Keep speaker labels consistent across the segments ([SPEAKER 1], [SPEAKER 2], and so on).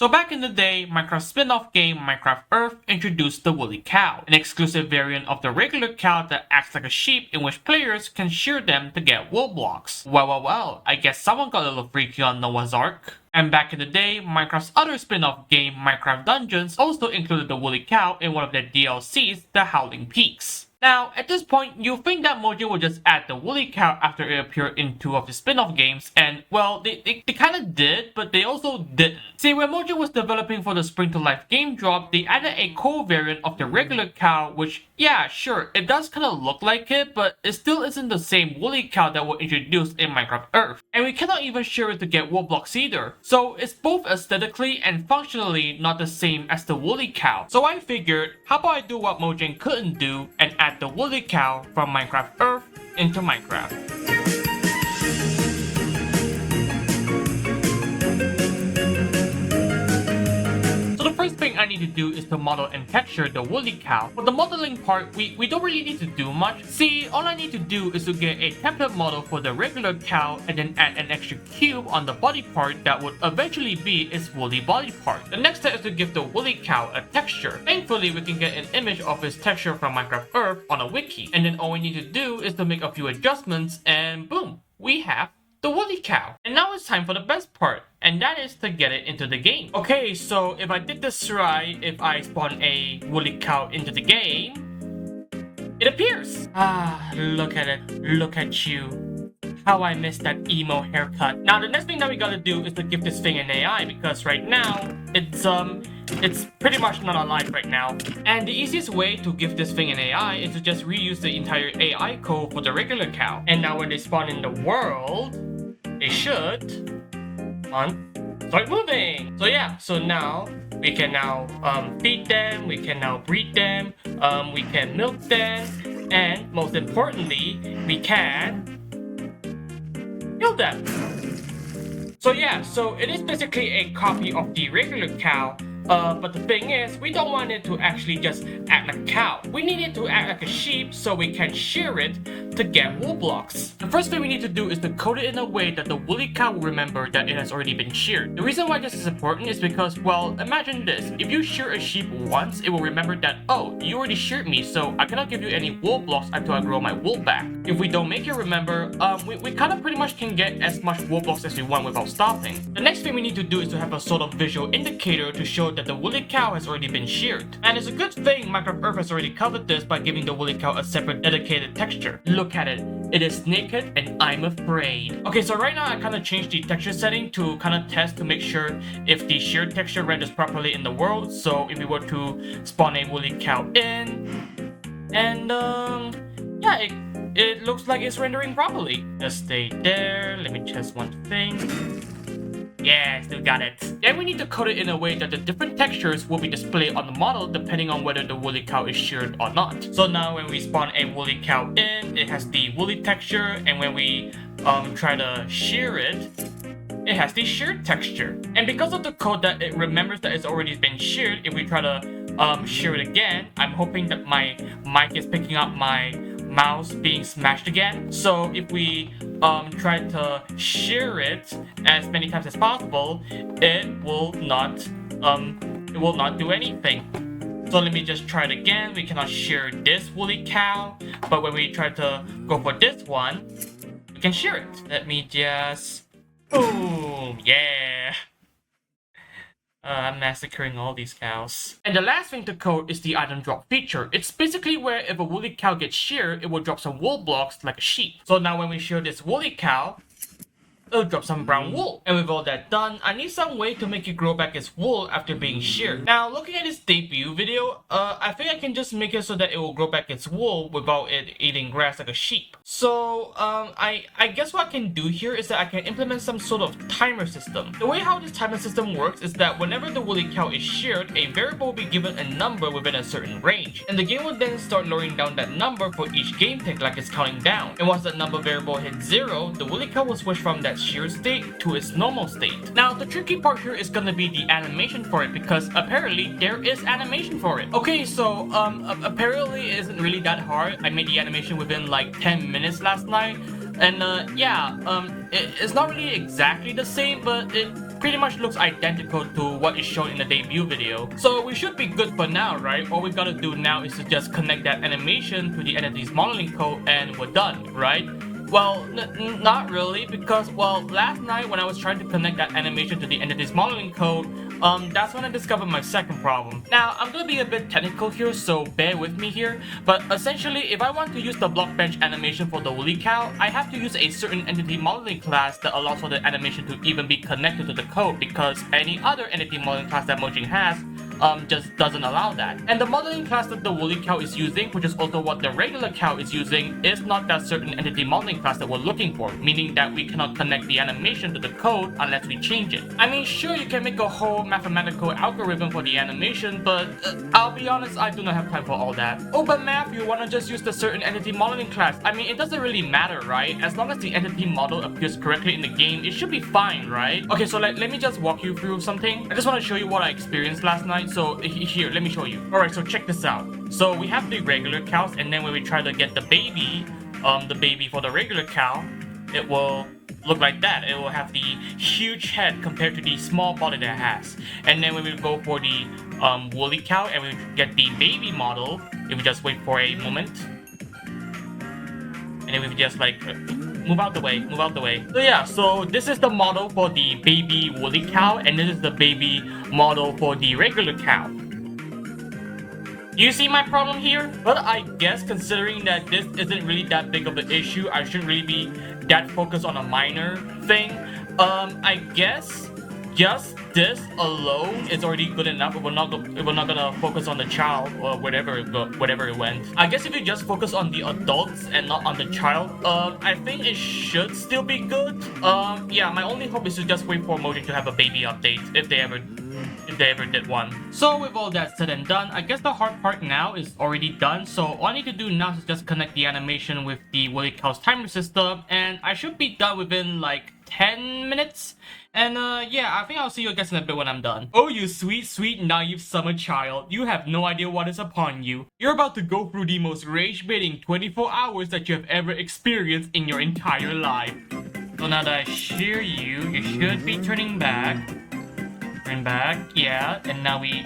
[SPEAKER 1] So back in the day, Minecraft spin-off game Minecraft Earth introduced the woolly cow, an exclusive variant of the regular cow that acts like a sheep in which players can shear them to get wool blocks. Well, I guess someone got a little freaky on Noah's Ark. And back in the day, Minecraft's other spin-off game, Minecraft Dungeons, also included the woolly cow in one of their DLCs, the Howling Peaks. Now, at this point, you'll think that Mojang would just add the woolly cow after it appeared in two of the spin-off games, and well, they kinda did, but they also didn't. See, when Mojang was developing for the Spring to Life game drop, they added a co-variant of the regular cow, which, yeah, sure, it does kinda look like it, but it still isn't the same woolly cow that was introduced in Minecraft Earth. And we cannot even shear it to get wool blocks either. So it's both aesthetically and functionally not the same as the woolly cow. So I figured, how about I do what Mojang couldn't do and add the woolly cow from Minecraft Earth into Minecraft. First thing I need to do is to model and texture the woolly cow. For the modeling part, we don't really need to do much. See, all I need to do is to get a template model for the regular cow and then add an extra cube on the body part that would eventually be its woolly body part. The next step is to give the woolly cow a texture. Thankfully, we can get an image of its texture from Minecraft Earth on a wiki. And then all we need to do is to make a few adjustments and boom, we have the woolly cow. And now it's time for the best part, and that is to get it into the game. Okay, so if I did this right, if I spawn a woolly cow into the game, it appears. Ah, look at it. Look at you. How I missed that emo haircut. Now the next thing that we gotta do is to give this thing an AI, because right now, it's pretty much not alive right now. And the easiest way to give this thing an AI is to just reuse the entire AI code for the regular cow. And now when they spawn in the world, they should start moving. So yeah, so now we can now feed them, we can now breed them, we can milk them, and most importantly, we can kill them. So yeah, so it is basically a copy of the regular cow. But the thing is, we don't want it to actually just act like a cow. We need it to act like a sheep so we can shear it to get wool blocks. The first thing we need to do is to code it in a way that the woolly cow will remember that it has already been sheared. The reason why this is important is because, well, imagine this. If you shear a sheep once, it will remember that, oh, you already sheared me, so I cannot give you any wool blocks until I grow my wool back. If we don't make it remember, we kind of pretty much can get as much wool blocks as we want without stopping. The next thing we need to do is to have a sort of visual indicator to show that the woolly cow has already been sheared. And it's a good thing Minecraft Earth has already covered this by giving the woolly cow a separate dedicated texture. Look at it. It is naked and I'm afraid. Okay, so right now I kind of changed the texture setting to kind of test to make sure if the sheared texture renders properly in the world. So if we were to spawn a woolly cow in, and yeah, it looks like it's rendering properly. Just stay there. Let me test one thing. Yeah, still got it. Then we need to code it in a way that the different textures will be displayed on the model depending on whether the woolly cow is sheared or not. So now when we spawn a woolly cow in, it has the woolly texture, and when we try to shear it, it has the sheared texture. And because of the code that it remembers that it's already been sheared, if we try to shear it again, I'm hoping that my mic is picking up my mouse being smashed again. So if we try to shear it as many times as possible, it will not do anything. So let me just try it again. We cannot shear this woolly cow, but when we try to go for this one, we can shear it. Let me just boom, yeah. I'm massacring all these cows. And the last thing to code is the item drop feature. It's basically where if a woolly cow gets sheared, it will drop some wool blocks like a sheep. So now when we shear this woolly cow, it'll drop some brown wool. And with all that done, I need some way to make it grow back its wool after being sheared. Now, looking at this debut video, I think I can just make it so that it will grow back its wool without it eating grass like a sheep. So, I guess what I can do here is that I can implement some sort of timer system. The way how this timer system works is that whenever the woolly cow is sheared, a variable will be given a number within a certain range. And the game will then start lowering down that number for each game tick like it's counting down. And once that number variable hits 0, the woolly cow will switch from that sheared state to its normal state. Now, the tricky part here is gonna be the animation for it, because apparently there is animation for it. Okay, so apparently it isn't really that hard. I made the animation within like 10 minutes last night, and yeah, it's not really exactly the same, but pretty much looks identical to what is shown in the debut video. So we should be good for now, right? All we gotta do now is to just connect that animation to the entity's modeling code and we're done, right? Well, not really, because, well, last night when I was trying to connect that animation to the entity's modeling code, that's when I discovered my second problem. Now, I'm gonna be a bit technical here, so bear with me here, but essentially, if I want to use the block bench animation for the woolly cow, I have to use a certain entity modeling class that allows for the animation to even be connected to the code, because any other entity modeling class that Mojang has just doesn't allow that. And the modeling class that the woolly cow is using, which is also what the regular cow is using, is not that certain entity modeling class that we're looking for, meaning that we cannot connect the animation to the code unless we change it. I mean, sure, you can make a whole mathematical algorithm for the animation, but I'll be honest, I do not have time for all that. Oh, but Math, you wanna just use the certain entity modeling class. I mean, it doesn't really matter, right? As long as the entity model appears correctly in the game, it should be fine, right? Okay, so let me just walk you through something. I just want to show you what I experienced last night. So here, let me show you. Alright, so check this out. So we have the regular cows, and then when we try to get the baby for the regular cow, it will look like that. It will have the huge head compared to the small body that it has. And then when we go for the woolly cow and we get the baby model, if we just wait for a moment, and then we just like move out the way. So yeah, so this is the model for the baby woolly cow, and this is the baby model for the regular cow. Do you see my problem here? But I guess considering that this isn't really that big of an issue, I shouldn't really be that focused on a minor thing. I guess just this alone is already good enough. We're not gonna focus on the child or whatever it went. I guess if you just focus on the adults and not on the child, I think it should still be good. Yeah, my only hope is to just wait for Mojang to have a baby update if they ever did one. So with all that said and done, I guess the hard part now is already done. So all I need to do now is just connect the animation with the woolly cow's timer system, and I should be done within like 10 minutes. And yeah, I think I'll see you guys in a bit when I'm done. Oh, you sweet, sweet, naive summer child. You have no idea what is upon you. You're about to go through the most rage-baiting 24 hours that you have ever experienced in your entire life. So now that I shear you, you should be turning back. Turn back, yeah, and now we...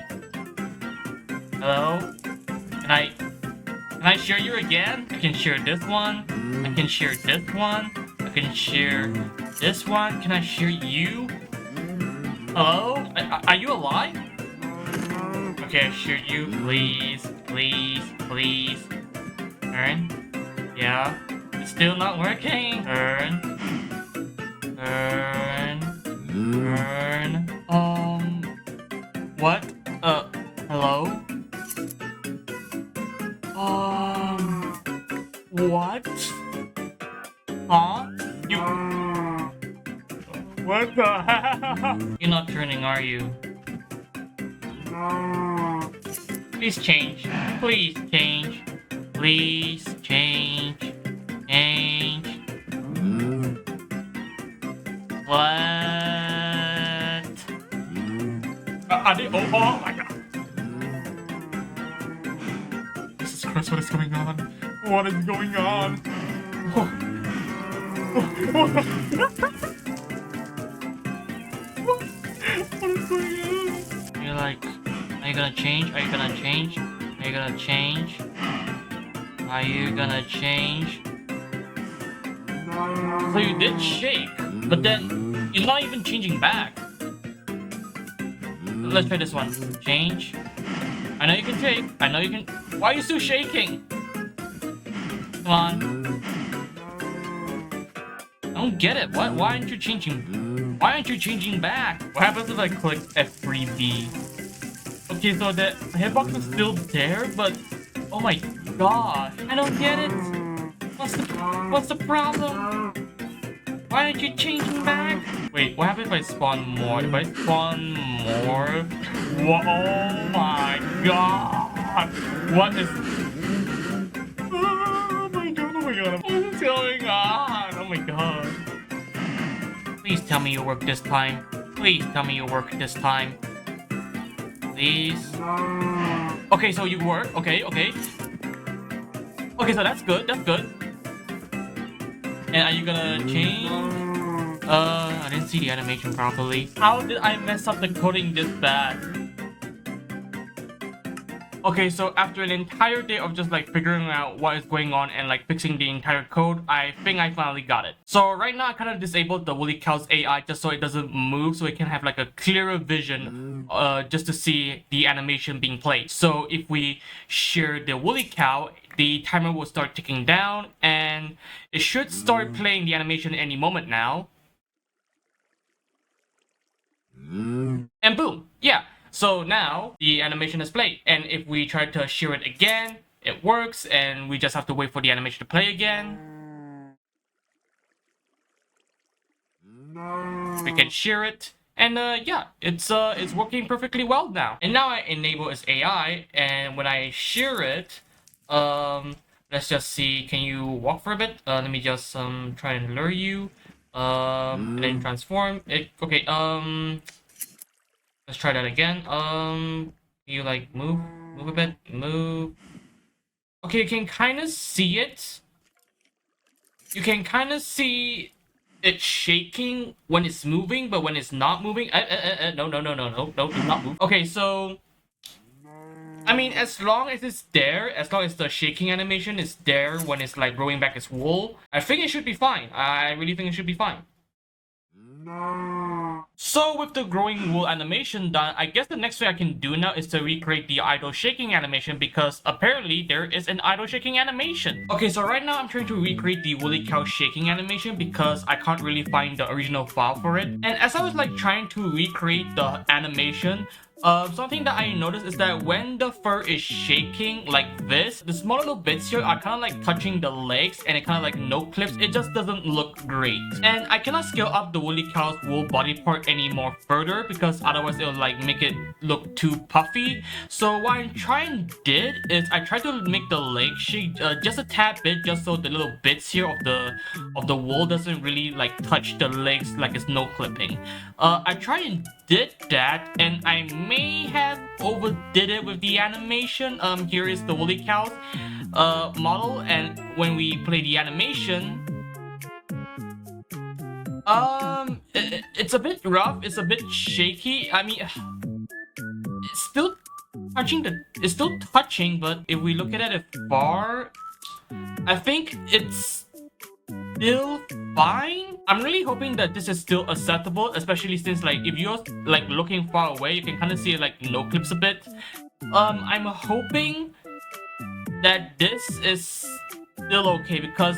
[SPEAKER 1] Hello? Can I shear you again? I can shear this one. I can shear this one. I can shear this one. Can I shear you? Hello? Are you alive? Okay, I shear you. Please, please, please. Turn. Yeah. It's still not working. Turn. Turn. Turn. What? Hello? What? Huh? You... What the hell? You're not turning, are you? Please change. Please change. Please change. Change. What? Oh my god. Jesus Christ, what is going on? What is going on? What is going on? You're like, are you gonna change? Are you gonna change? Are you gonna change? Are you gonna change? So you did shake, but then you're not even changing back. Let's try this one. Change. I know you can shake. I know you can. Why are you still shaking? Come on. I don't get it. Why aren't you changing? Why aren't you changing back? What happens if I click F3B? Okay, so the hitbox is still there, but oh my gosh, I don't get it. What's the problem? Why aren't you changing back? Wait, what happens if I spawn more? If I spawn more? Whoa, oh my god! What is... Oh my god, oh my god. What is going on? Oh my god. Please tell me you work this time. Please tell me you work this time. Please. Okay, so you work. Okay. Okay, so that's good. That's good. And are you gonna change? I didn't see the animation properly. How did I mess up the coding this bad? Okay, so after an entire day of just like figuring out what is going on and like fixing the entire code, I think I finally got it. So right now I kind of disabled the Woolly Cow's AI just so it doesn't move, so it can have like a clearer vision just to see the animation being played. So if we shear the Woolly Cow, the timer will start ticking down and it should start playing the animation any moment now. And boom, yeah. So now the animation is played, and if we try to shear it again, it works, and we just have to wait for the animation to play again. We can shear it, and yeah, it's working perfectly well now. And now I enable its AI, and when I shear it, let's just see. Can you walk for a bit? Let me just try and lure you, and then transform it. Okay, let's try that again. You like move a bit, move. Okay, you can kind of see it. You can kind of see it shaking when it's moving, but when it's not moving, no, do not move. Okay, so I mean, as long as it's there, as long as the shaking animation is there when it's like growing back its wool, I think it should be fine. I really think it should be fine. So with the growing wool animation done, I guess the next thing I can do now is to recreate the idle shaking animation, because apparently there is an idle shaking animation. Okay, so right now I'm trying to recreate the Woolly Cow shaking animation because I can't really find the original file for it. And as I was like trying to recreate the animation, something that I noticed is that when the fur is shaking like this, the small little bits here are kind of like touching the legs and it kind of like no clips. It just doesn't look great. And I cannot scale up the Woolly Cow's wool body part any more further because otherwise it'll like make it look too puffy. So what I did is I tried to make the leg shake just a tad bit, just so the little bits here of the wool doesn't really like touch the legs like it's no clipping. I tried and did that, and I may have overdid it with the animation. Here is the Woolly Cow's model, and when we play the animation, it's a bit rough, it's a bit shaky. I mean, it's still touching, but if we look at it far, I think it's still fine. I'm really hoping that this is still acceptable, especially since like if you're like looking far away, you can kind of see it like no clips a bit. I'm hoping that this is still okay, because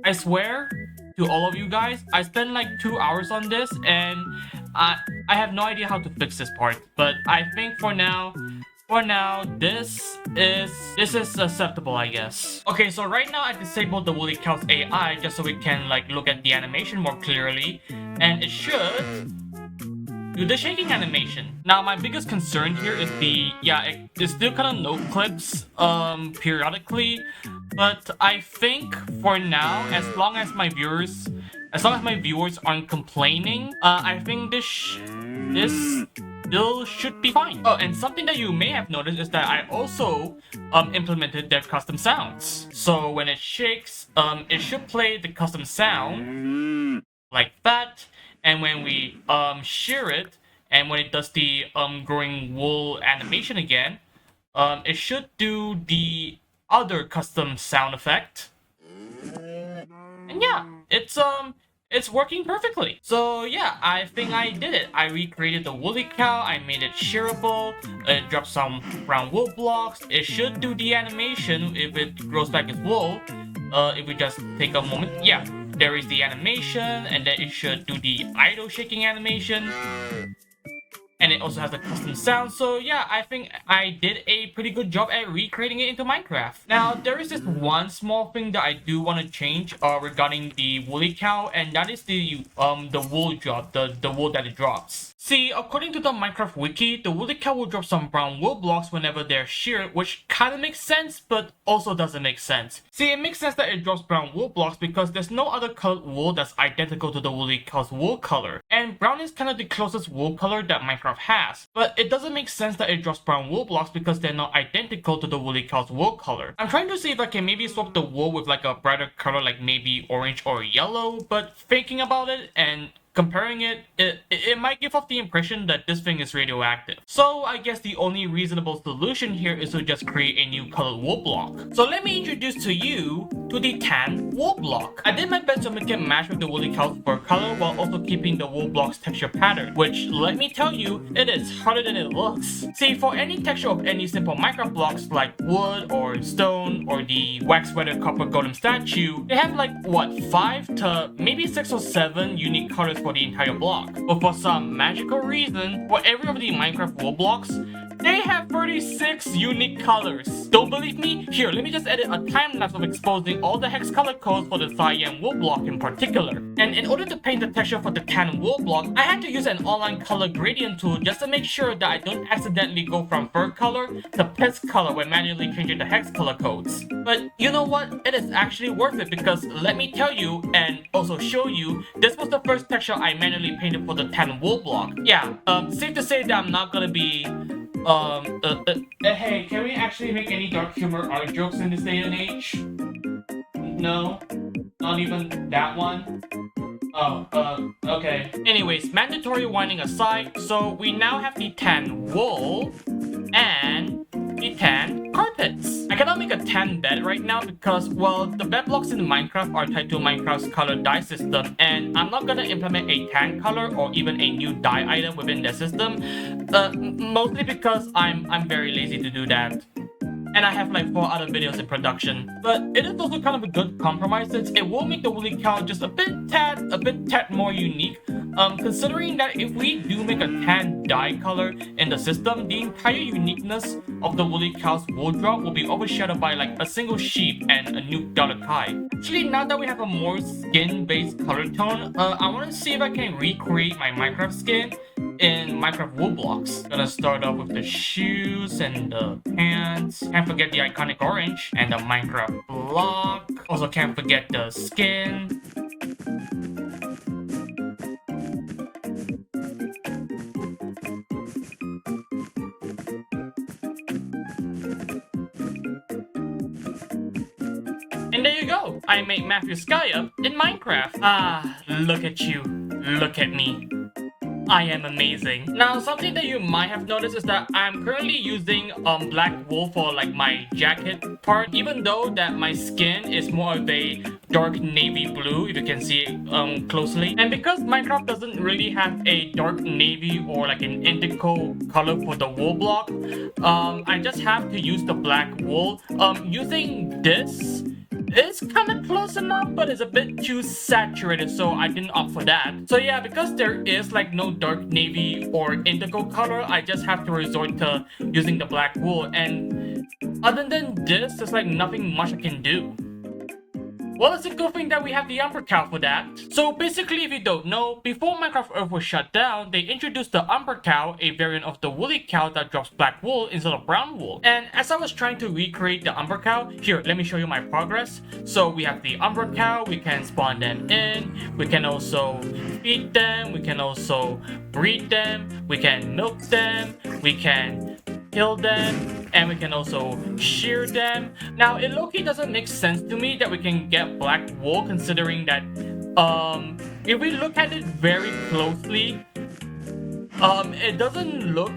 [SPEAKER 1] I swear to all of you guys, I spent like 2 hours on this and I have no idea how to fix this part, but I think for now this is acceptable, I guess. Okay, so right now I disabled the Woolly Cow's AI just so we can like look at the animation more clearly, and it should do the shaking animation. Now my biggest concern here is it's still kind of no clips periodically, but I think for now, as long as my viewers aren't complaining, I think this still should be fine. Oh, and something that you may have noticed is that I also implemented their custom sounds. So when it shakes, it should play the custom sound like that, and when we shear it, and when it does the growing wool animation again, it should do the other custom sound effect. And yeah, it's working perfectly. So yeah, I think I did it. I recreated the Woolly Cow, I made it shearable, it dropped some brown wool blocks. It should do the animation if it grows back its wool. If we just take a moment, yeah, there is the animation, and then it should do the idle shaking animation. And it also has a custom sound. So yeah, I think I did a pretty good job at recreating it into Minecraft. Now, there is this one small thing that I do want to change regarding the Woolly Cow, and that is the wool drop, the wool that it drops. See, according to the Minecraft wiki, the woolly cow will drop some brown wool blocks whenever they're sheared, which kinda makes sense, but also doesn't make sense. See, it makes sense that it drops brown wool blocks because there's no other colored wool that's identical to the woolly cow's wool color, and brown is kinda the closest wool color that Minecraft has. But it doesn't make sense that it drops brown wool blocks because they're not identical to the woolly cow's wool color. I'm trying to see if I can maybe swap the wool with like a brighter color like maybe orange or yellow, but thinking about it and comparing it might give off the impression that this thing is radioactive. So I guess the only reasonable solution here is to just create a new colored wool block. So let me introduce to you to the tan wool block. I did my best to make it match with the woolly cow's fur color while also keeping the wool block's texture pattern, which let me tell you, it is harder than it looks. See, for any texture of any simple Minecraft blocks like wood or stone or the wax weathered copper golem statue, they have like what, 5 to maybe 6 or 7 unique colors for the entire block. But for some magical reason, for every of the Minecraft wool blocks, they have 36 unique colors. Don't believe me? Here, let me just edit a time lapse of exposing all the hex color codes for the cyan wool block in particular. And in order to paint the texture for the tan wool block, I had to use an online color gradient tool just to make sure that I don't accidentally go from fur color to piss color when manually changing the hex color codes. But you know what? It is actually worth it because let me tell you and also show you, this was the first texture I manually painted for the tan wool block. Yeah, safe to say that I'm not gonna be hey, can we actually make any dark humor art jokes in this day and age? No? Not even that one? Oh, okay. Anyways, mandatory winding aside, so we now have the tan wool and the tan carpets. I cannot make a tan bed right now because, well, the bed blocks in Minecraft are tied to Minecraft's color dye system, and I'm not gonna implement a tan color or even a new dye item within the system, mostly because I'm very lazy to do that. And I have like 4 other videos in production. But it is also kind of a good compromise since it will make the woolly cow just a bit tad more unique. Considering that if we do make a tan dye color in the system, the entire uniqueness of the woolly cow's wool drop will be overshadowed by like a single sheep and a nuke Dalakai. Actually, now that we have a more skin-based color tone, I want to see if I can recreate my Minecraft skin in Minecraft wool blocks. Gonna start off with the shoes and the pants. Can't forget the iconic orange and the Minecraft block. Also can't forget the skin. And there you go! I made Matthew Sky up in Minecraft. Ah, look at you. Look at me. I am amazing. Now, something that you might have noticed is that I'm currently using black wool for like my jacket part, even though that my skin is more of a dark navy blue, if you can see it closely. And because Minecraft doesn't really have a dark navy or like an indigo color for the wool block, I just have to use the black wool. Using this, it's kind of close enough, but it's a bit too saturated, so I didn't opt for that. So yeah, because there is like no dark navy or indigo color, I just have to resort to using the black wool. And other than this, there's like nothing much I can do. Well, it's a good thing that we have the umbra cow for that. So basically, if you don't know, before Minecraft Earth was shut down, they introduced the umbra cow, a variant of the woolly cow that drops black wool instead of brown wool. And as I was trying to recreate the umbra cow, here, let me show you my progress. So we have the umbra cow, we can spawn them in, we can also feed them, we can also breed them, we can milk them, we can kill them, and we can also shear them. Now, it low-key doesn't make sense to me that we can get black wool, considering that if we look at it very closely, it doesn't look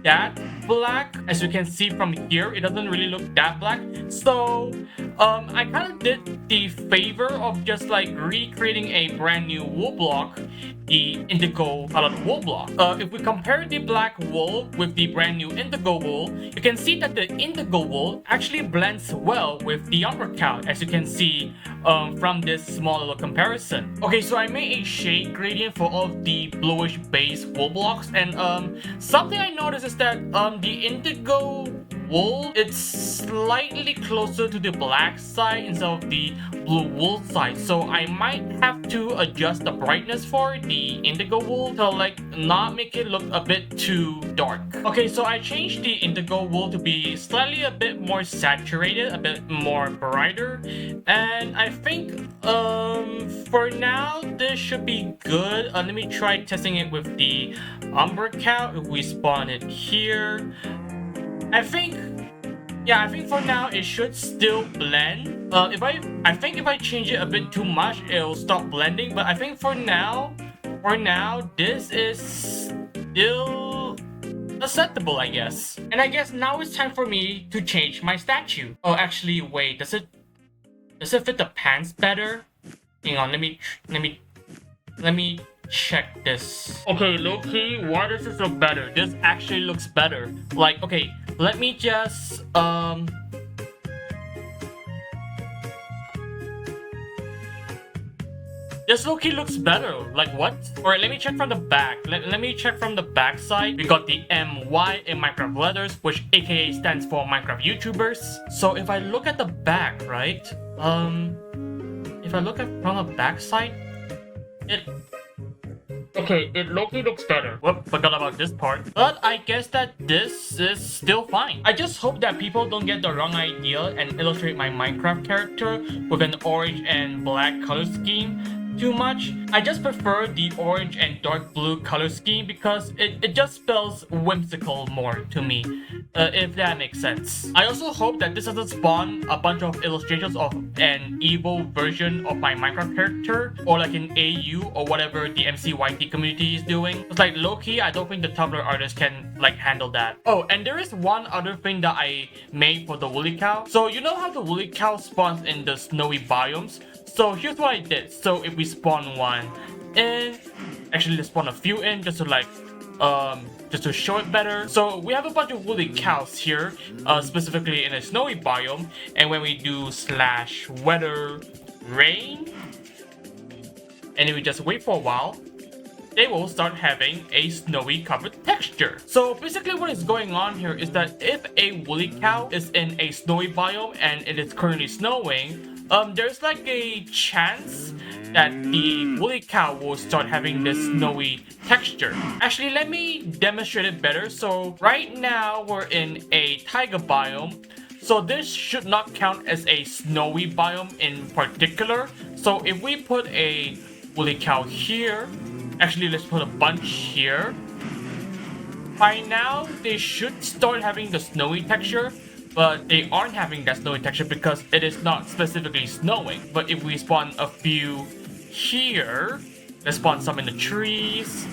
[SPEAKER 1] that black. As you can see from here, it doesn't really look that black. So I kind of did the favor of just like recreating a brand new wool block, the indigo colored wool block. If we compare the black wool with the brand new indigo wool, you can see that the indigo wool actually blends well with the umbra cow, as you can see from this small little comparison. Okay, so I made a shade gradient for all of the bluish base wool blocks, and something I noticed is that the indigo wool, it's slightly closer to the black side instead of the blue wool side. So I might have to adjust the brightness for the indigo wool to like not make it look a bit too dark. Okay, so I changed the indigo wool to be slightly a bit more saturated, a bit more brighter. And I think for now this should be good. Let me try testing it with the umbra cow. If we spawn it here, I think for now it should still blend. I think if I change it a bit too much, it'll stop blending. But I think for now, this is still acceptable, I guess. And I guess now it's time for me to change my statue. Oh, actually, wait, does it fit the pants better? Hang on, let me check this. Okay, low-key, why does this look better? This actually looks better. Like, okay, let me just this low-key looks better. Like what? Alright, let me check from the back. Let me check from the back side. We got the MY in Minecraft letters, which aka stands for Minecraft YouTubers. So if I look at the back, right? If I look at from the back side, it low-key looks better. Whoop, forgot about this part. But I guess that this is still fine. I just hope that people don't get the wrong idea and illustrate my Minecraft character with an orange and black color scheme too much. I just prefer the orange and dark blue color scheme because it just spells whimsical more to me, if that makes sense. I also hope that this doesn't spawn a bunch of illustrations of an evil version of my Minecraft character or like an AU or whatever the MCYT community is doing. It's like low-key, I don't think the Tumblr artist can like handle that. Oh, and there is one other thing that I made for the woolly cow. So you know how the woolly cow spawns in the snowy biomes? So here's what I did. So if we spawn one in, actually let's spawn a few in just to like just to show it better. So we have a bunch of woolly cows here, specifically in a snowy biome, and when we do /weather rain and if we just wait for a while, they will start having a snowy covered texture. So basically what is going on here is that if a woolly cow is in a snowy biome and it is currently snowing, there's like a chance that the woolly cow will start having this snowy texture. Actually, let me demonstrate it better. So right now we're in a taiga biome. So this should not count as a snowy biome in particular. So if we put a woolly cow here, actually let's put a bunch here. By now they should start having the snowy texture, but they aren't having that snowy texture because it is not specifically snowing. But if we spawn a few here, let's spawn some in the trees,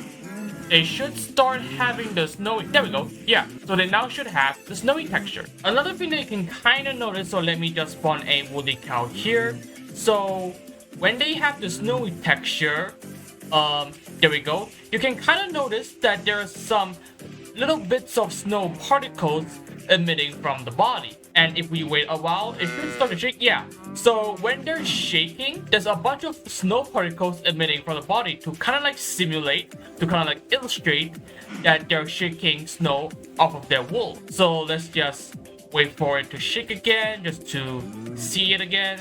[SPEAKER 1] they should start having the snowy, there we go, yeah. So they now should have the snowy texture. Another thing that you can kind of notice, so let me just spawn a woolly cow here. So when they have the snowy texture, there we go, you can kind of notice that there are some little bits of snow particles emitting from the body. And if we wait a while, it should start to shake. Yeah, so when they're shaking, there's a bunch of snow particles emitting from the body to kind of like simulate, to kind of like illustrate that they're shaking snow off of their wool. So let's just wait for it to shake again, just to see it again.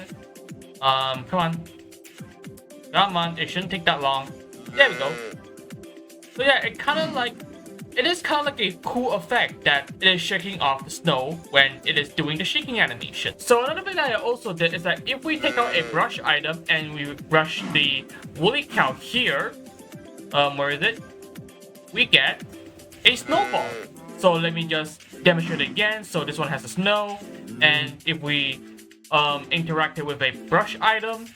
[SPEAKER 1] Come on, it shouldn't take that long. There we go. So yeah, it is kind of like a cool effect that it is shaking off the snow when it is doing the shaking animation. So another thing that I also did is that if we take out a brush item and we brush the woolly cow here, where is it? We get a snowball. So let me just demonstrate it again. So this one has the snow, and if we interact it with a brush item,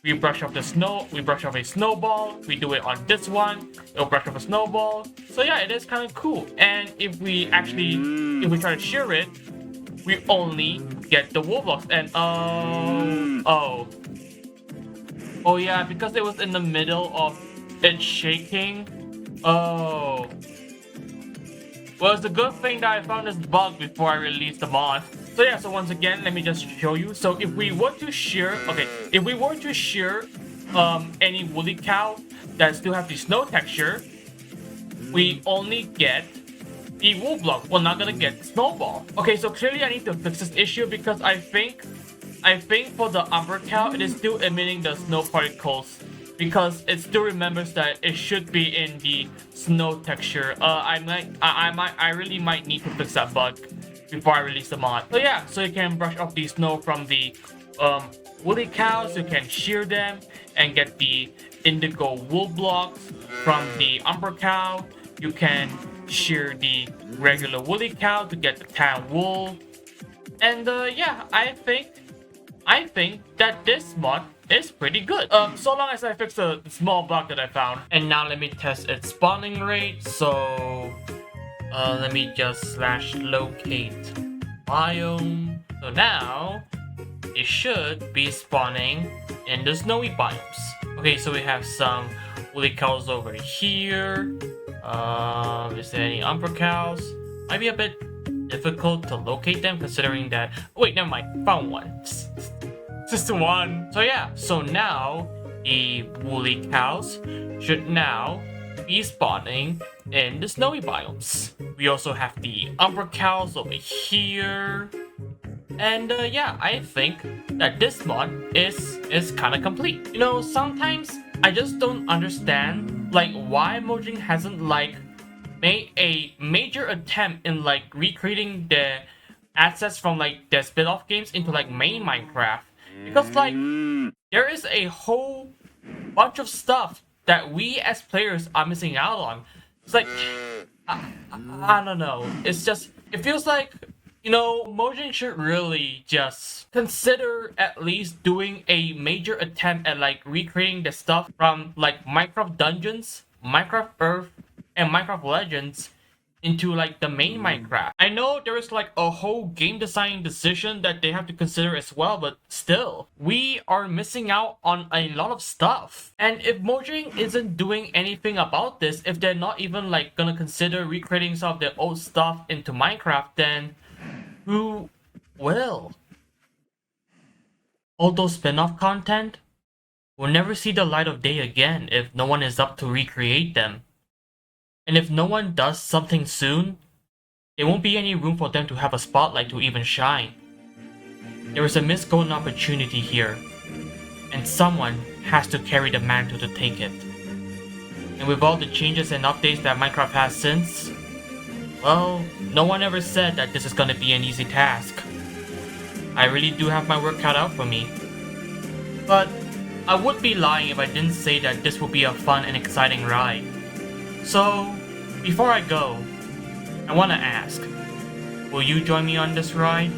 [SPEAKER 1] we brush off the snow, we brush off a snowball, we do it on this one, it'll brush off a snowball. So yeah, it is kind of cool. And if we try to shear it, we only get the wool blocks. And oh yeah, because it was in the middle of it shaking. Oh, well, it's a good thing that I found this bug before I released the mod. So yeah, so once again, let me just show you. So if we were to shear, any woolly cow that still have the snow texture, we only get the wool block will not gonna get snowball. Okay, so clearly I need to fix this issue because I think for the umbra cow it is still emitting the snow particles because it still remembers that it should be in the snow texture. I really might need to fix that bug before I release the mod. So yeah, so you can brush off the snow from the woolly cows, you can shear them and get the indigo wool blocks from the umbra cow. You can shear the regular woolly cow to get the tan wool. And yeah, I think that this mod is pretty good. So long as I fix the small bug that I found. And now let me test its spawning rate. So let me just /locate biome. So now it should be spawning in the snowy biomes. Okay, so we have some woolly cows over here. Is there any umbra cows? Might be a bit difficult to locate them considering that. Oh, wait, never mind. Found one. Just one. So yeah, so now the woolly cows should now be spawning in the snowy biomes. We also have the umbra cows over here. And yeah, I think that this mod is kind of complete. You know, sometimes I just don't understand like why Mojang hasn't like made a major attempt in like recreating the assets from like their spin-off games into like main Minecraft. Because like there is a whole bunch of stuff that we as players are missing out on. It's like I don't know. It's just it feels like, you know, Mojang should really just consider at least doing a major attempt at like recreating the stuff from like Minecraft Dungeons, Minecraft Earth, and Minecraft Legends into like the main Minecraft. I know there is like a whole game design decision that they have to consider as well, but still, we are missing out on a lot of stuff. And if Mojang isn't doing anything about this, if they're not even like gonna consider recreating some of their old stuff into Minecraft, then who will? All those spin-off content will never see the light of day again if no one is up to recreate them. And if no one does something soon, there won't be any room for them to have a spotlight to even shine. There is a missed golden opportunity here, and someone has to carry the mantle to take it. And with all the changes and updates that Minecraft has since, well, no one ever said that this is gonna be an easy task. I really do have my work cut out for me. But I would be lying if I didn't say that this will be a fun and exciting ride. So, before I go, I want to ask, will you join me on this ride?